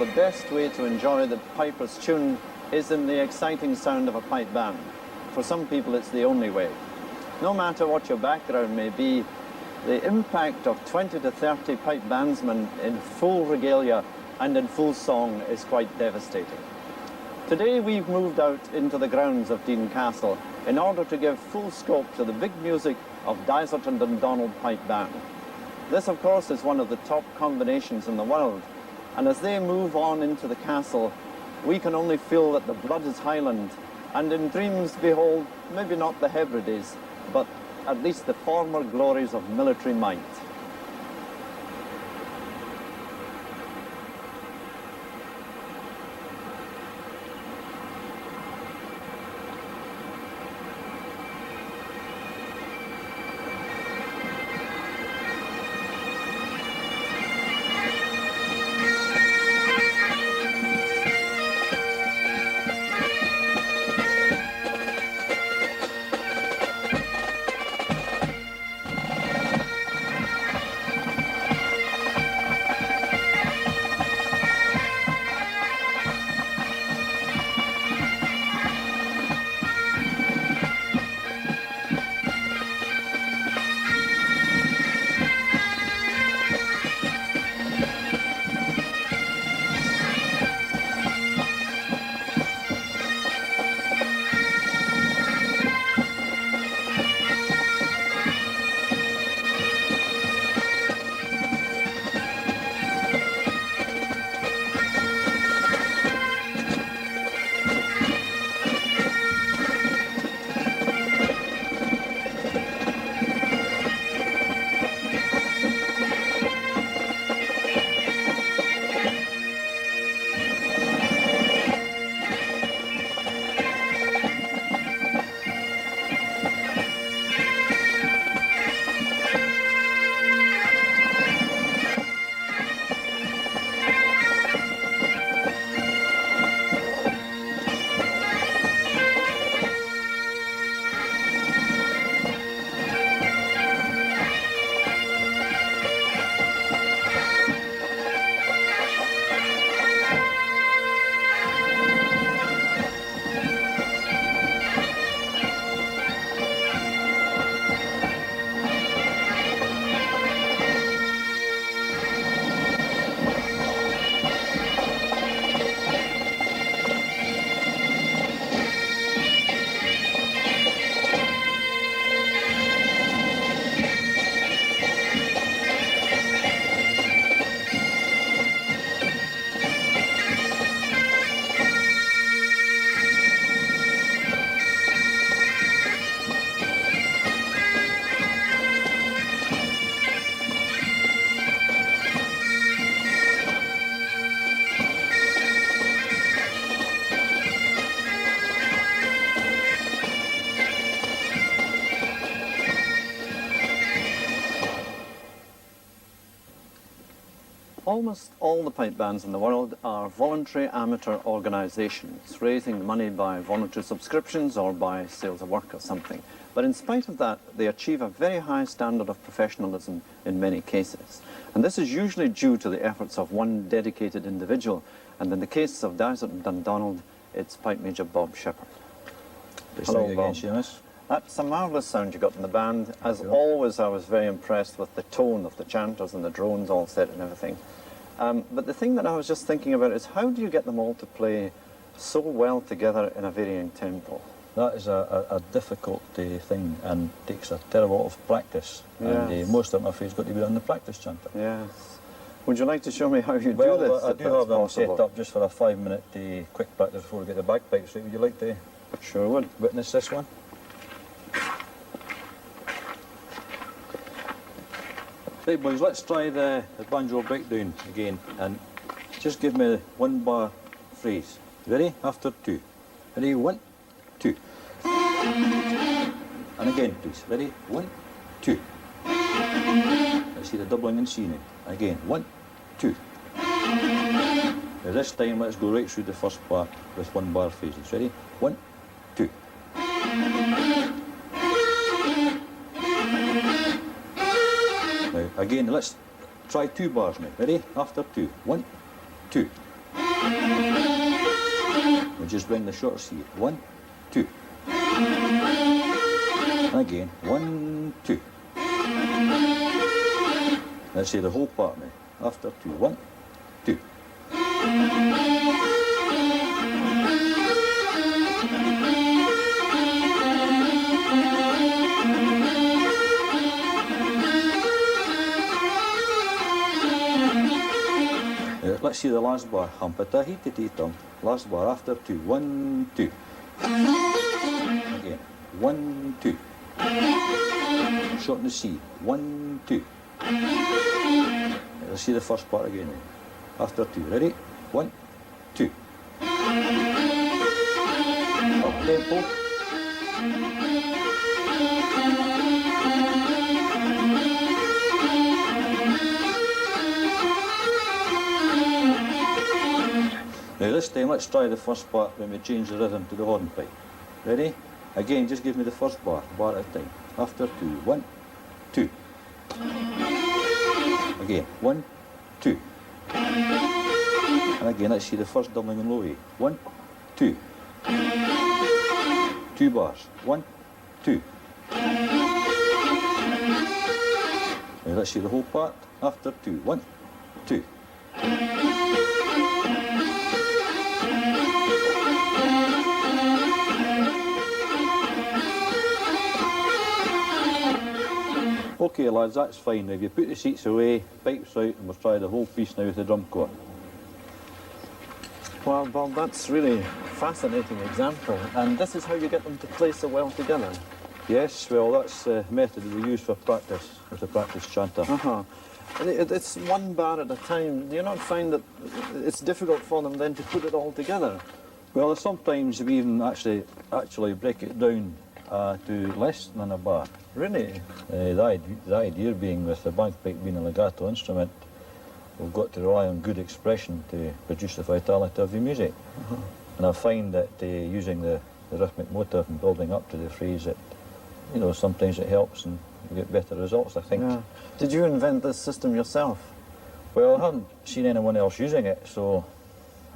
the best way to enjoy the piper's tune is in the exciting sound of a pipe band. For some people, it's the only way. No matter what your background may be, the impact of 20 to 30 pipe bandsmen in full regalia and in full song is quite devastating. Today we've moved out into the grounds of Dean Castle in order to give full scope to the big music of Dysart and Dundonald Pipe Band. This, of course, is one of the top combinations in the world, and as they move on into the castle, we can only feel that the blood is Highland, and in dreams behold, maybe not the Hebrides, but at least the former glories of military might. Almost all the pipe bands in the world are voluntary amateur organisations, raising money by voluntary subscriptions or by sales of work or something. But in spite of that, they achieve a very high standard of professionalism in many cases. And this is usually due to the efforts of one dedicated individual. And in the case of Dysart and Dundonald, it's Pipe Major Bob Shepherd. Hello, Bob. Seamus. That's a marvellous sound you got in the band. As always, I was very impressed with the tone of the chanters and the drones all set and everything. But the thing that I was just thinking about is how do you get them all to play so well together in a varying tempo? That is a difficult thing and takes a terrible lot of practice. Yes. And most of them, I'm afraid, has got to be on the practice chanter. Yes. Would you like to show me how you do this? Well, I do have them set up just for a 5-minute quick practice before we get the bagpipes. Right? Would you like to Sure would. Witness this one? Right, boys, let's try the banjo breakdown again, and just give me 1 bar phrase. Ready? After 2. Ready? 1, 2. And again, please. Ready? 1, 2. Let's see the doubling in C now. Again, 1, 2. Now this time, let's go right through the first bar with 1 bar phrases. Ready? 1, 2. Now, again, let's try 2 bars now. Ready? After 2. 1, 2. We just bring the shorter C. 1, 2. And again, 1, 2. Let's say the whole part now. After 2, 1, 2. Let's see the last bar. Humpata hitititum. Last bar after 2. 1, 2. Again. 1, 2. Shorten the C. 1, 2. Let's see the first part again now. After 2. Ready? 1, 2. Up tempo. Now this time let's try the first part when we change the rhythm to the hornpipe. Ready? Again, just give me the first bar at a time. After 2, 1, 2. Again, 1, 2. And again, let's see the first doubling in low A. 1, 2. 2 bars. 1, 2. Now let's see the whole part. After 2, 1, 2. Okay lads, that's fine. Now if you put the seats away, pipes out, and we'll try the whole piece now with the drum corps. Well, Bob, that's really a fascinating example. And this is how you get them to play so well together. Yes, well that's the method we use for practice, with the practice chanter. It's one bar at a time. Do you not find that it's difficult for them then to put it all together? Well, sometimes we even actually break it down to less than a bar. Really? The idea being, with the bagpipe being a legato instrument, we've got to rely on good expression to produce the vitality of the music. And I find that using the rhythmic motive and building up to the phrase, that sometimes it helps and you get better results, I think. Yeah. Did you invent this system yourself? Well, I haven't seen anyone else using it, so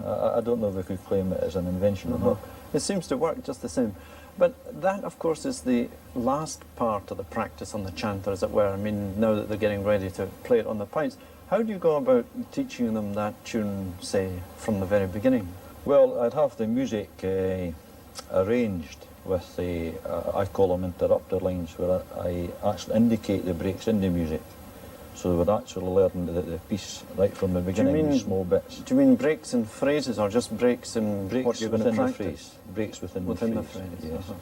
I don't know if we could claim it as an invention or not. It seems to work just the same. But that, of course, is the last part of the practice on the chanter, as it were. I mean, now that they're getting ready to play it on the pipes, how do you go about teaching them that tune, say, from the very beginning? Well, I'd have the music arranged with the, I call them interrupter lines, where I actually indicate the breaks in the music. So they would actually learn the piece right from the beginning in small bits. Do you mean breaks in phrases, or just breaks in what you're going to practice? The phrase. Breaks within the phrase, yes.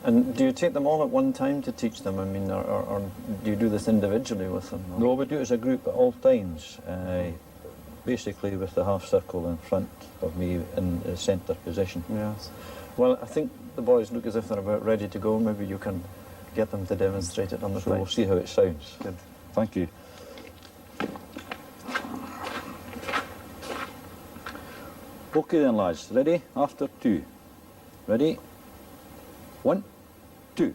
And do you take them all at one time to teach them? I mean, or do you do this individually with them? Or? No, we do it as a group at all times. Basically with the half circle in front of me in the centre position. Yes. Well, I think the boys look as if they're about ready to go. Maybe you can get them to demonstrate it on the pipes. We'll see how it sounds. Good. Thank you. Okay then lads, ready? After 2. Ready? 1, 2.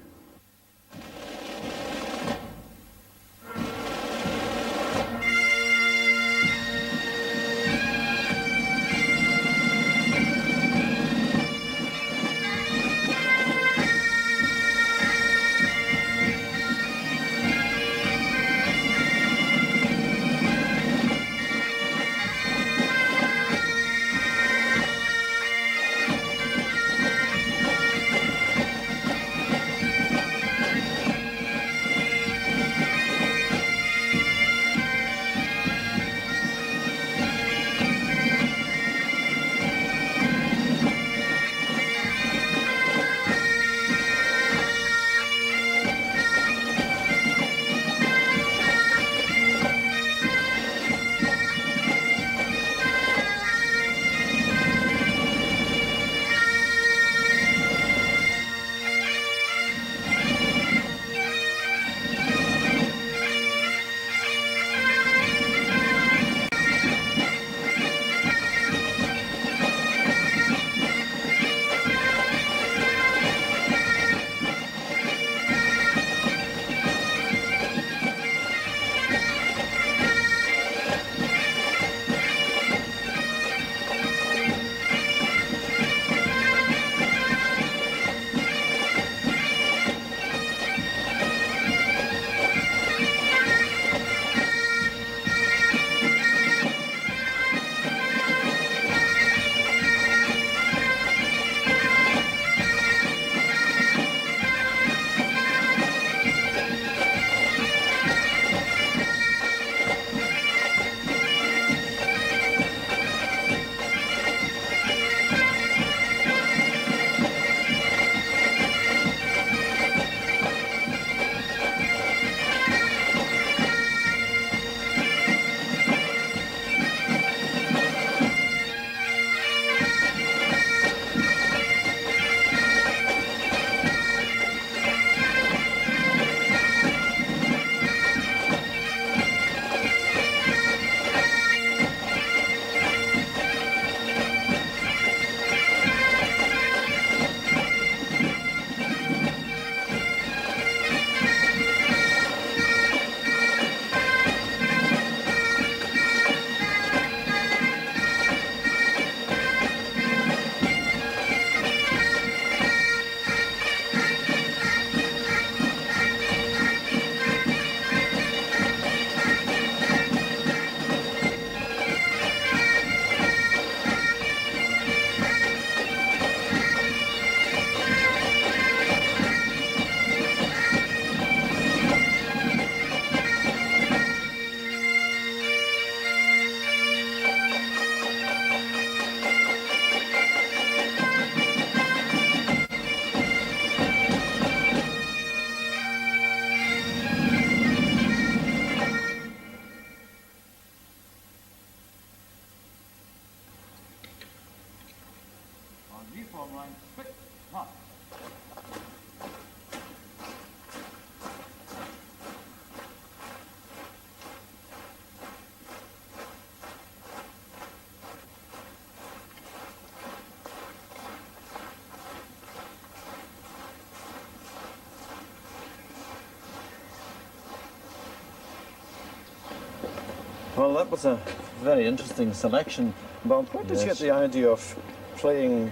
Well, that was a very interesting selection, Bob. Where did you get Yes. the idea of playing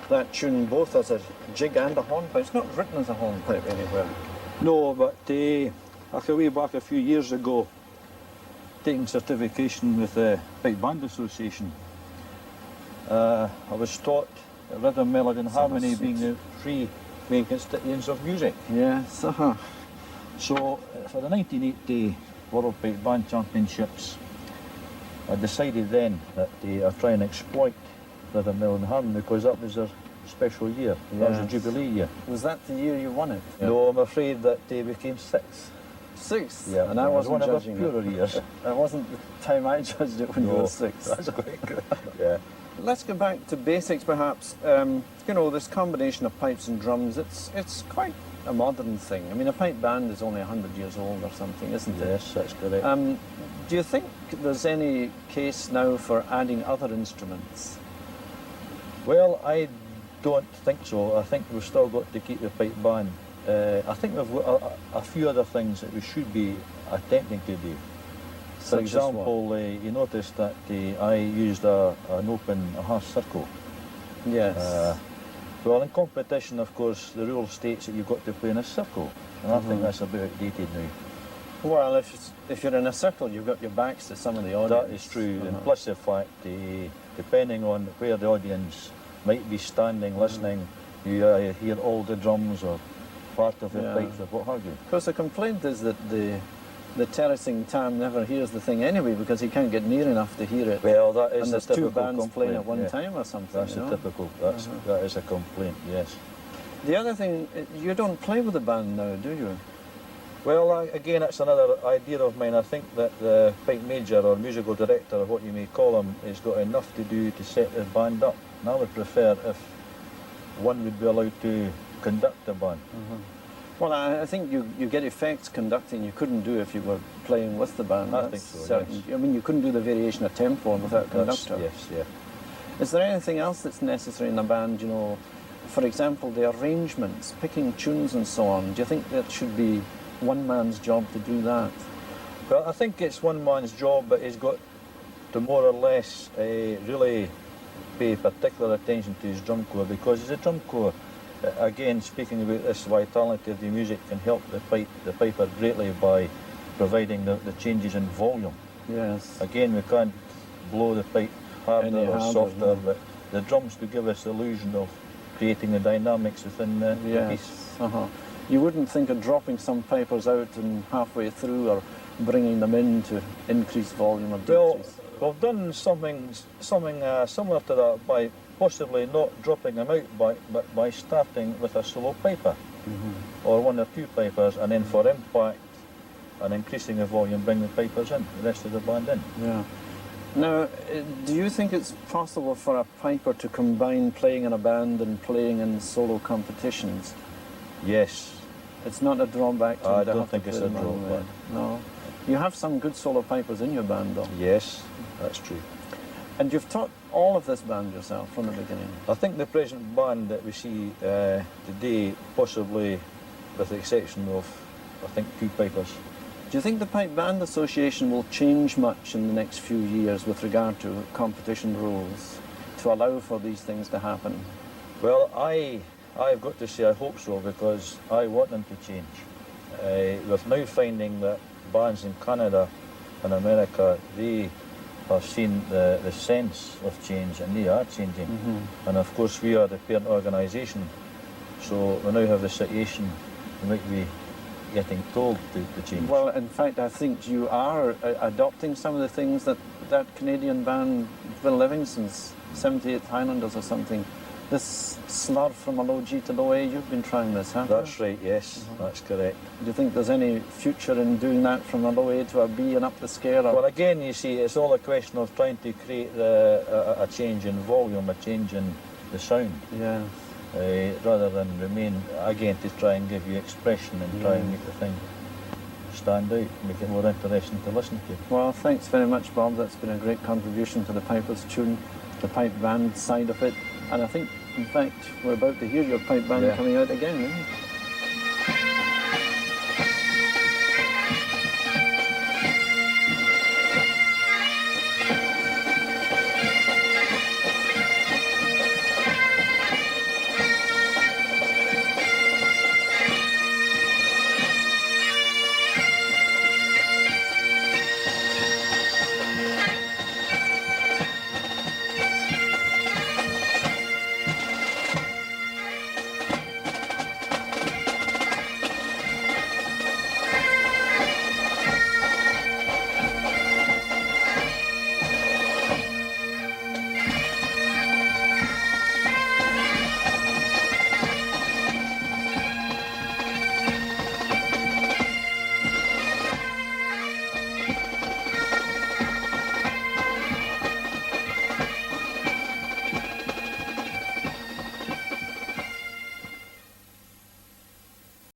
that tune both as a jig and a hornpipe? It's not written as a hornpipe anywhere. No, but way back a few years ago, taking certification with the Pipe Band Association, I was taught that rhythm, melody and harmony being the three main constituents of music. Yes, So for the 1980 World Pipe Band Championships, I decided then that I'd try and exploit rhythm, melody and harmony because that was their special year. That was a Yes. jubilee year. Was that the year you won it? No, I'm afraid that they became sixth. Sixth? Yeah, And I it was wasn't one of judging the purer it. years. That wasn't the time I judged it when you No, were sixth. That's quite good. Yeah. Let's go back to basics, perhaps. You know, this combination of pipes and drums, it's quite a modern thing. I mean, a pipe band is only 100 years old or something, isn't it? Yes, that's correct. Do you think there's any case now for adding other instruments? Well, I don't think so. I think we've still got to keep the pipe band. I think we've got a few other things that we should be attempting to do. For Such as what? example, you noticed that I used an open half circle. Yes. Well, in competition, of course, the rule states that you've got to play in a circle, and I think that's a bit outdated now. Well, if you're in a circle, you've got your backs to some of the audience. That is true, and plus the fact, depending on where the audience might be standing, listening, you hear all the drums or part of the Yeah. pipes or what have you. Of course, the complaint is that the terracing tam never hears the thing anyway because he can't get near enough to hear it. Well, that is And the there's two typical bands complaint. playing at one yeah. time or something. That's you a know? typical. That is a complaint. Yes. The other thing, you don't play with the band now, do you? Well, again, that's another idea of mine. I think that the pipe major or musical director, or what you may call him, has got enough to do to set the band up. And I would prefer if one would be allowed to conduct the band. Well, I think you get effects conducting you couldn't do if you were playing with the band. I That's think so, certain. yes. I mean, you couldn't do the variation of tempo without a That's- conductor. Yes, yeah. Is there anything else that's necessary in a band, you know? For example, the arrangements, picking tunes and so on. Do you think that should be one man's job to do that? Well, I think it's one man's job, but he's got to more or less really pay particular attention to his drum corps, because as a drum corps, again, speaking about this vitality of the music can help the piper greatly by providing the changes in volume. Yes. Again, we can't blow the pipe harder Any or harder, softer, no. but the drums to give us the illusion of creating the dynamics within the piece. Yes. You wouldn't think of dropping some pipers out and halfway through or bringing them in to increase volume or Well, decrease. we've done something similar to that by possibly not dropping them out, but by starting with a solo piper or one or two pipers, and then for impact and increasing the volume, bring the pipers in, the rest of the band in. Yeah. Now, do you think it's possible for a piper to combine playing in a band and playing in solo competitions? Yes. It's not a drawback to I to don't have to think it's play a them on the way. drawback. No. You have some good solo pipers in your band, though. Yes, that's true. And you've taught all of this band yourself from the beginning. I think the present band that we see today, possibly with the exception of, I think, two pipers. Do you think the Pipe Band Association will change much in the next few years with regard to competition rules to allow for these things to happen? Well, I've got to say I hope so, because I want them to change. We're now finding that bands in Canada and America, they have seen the sense of change, and they are changing. And of course we are the parent organisation, so we now have the situation we might be getting told to change. Well, in fact, I think you are adopting some of the things that Canadian band, Bill Livingston's 78th Highlanders or something. This slur from a low G to low A, you've been trying this, haven't That's right, yes, that's correct. you? Do you think there's any future in doing that from a low A to a B and up the scale? Or? Well, again, you see, it's all a question of trying to create a change in volume, a change in the sound. Yeah. rather than remain, again, to try and give you expression and try and make the thing stand out, make it more interesting to listen to. Well, thanks very much, Bob. That's been a great contribution to the piper's tune, the pipe band side of it. And I think, in fact, we're about to hear your pipe band coming out again, eh?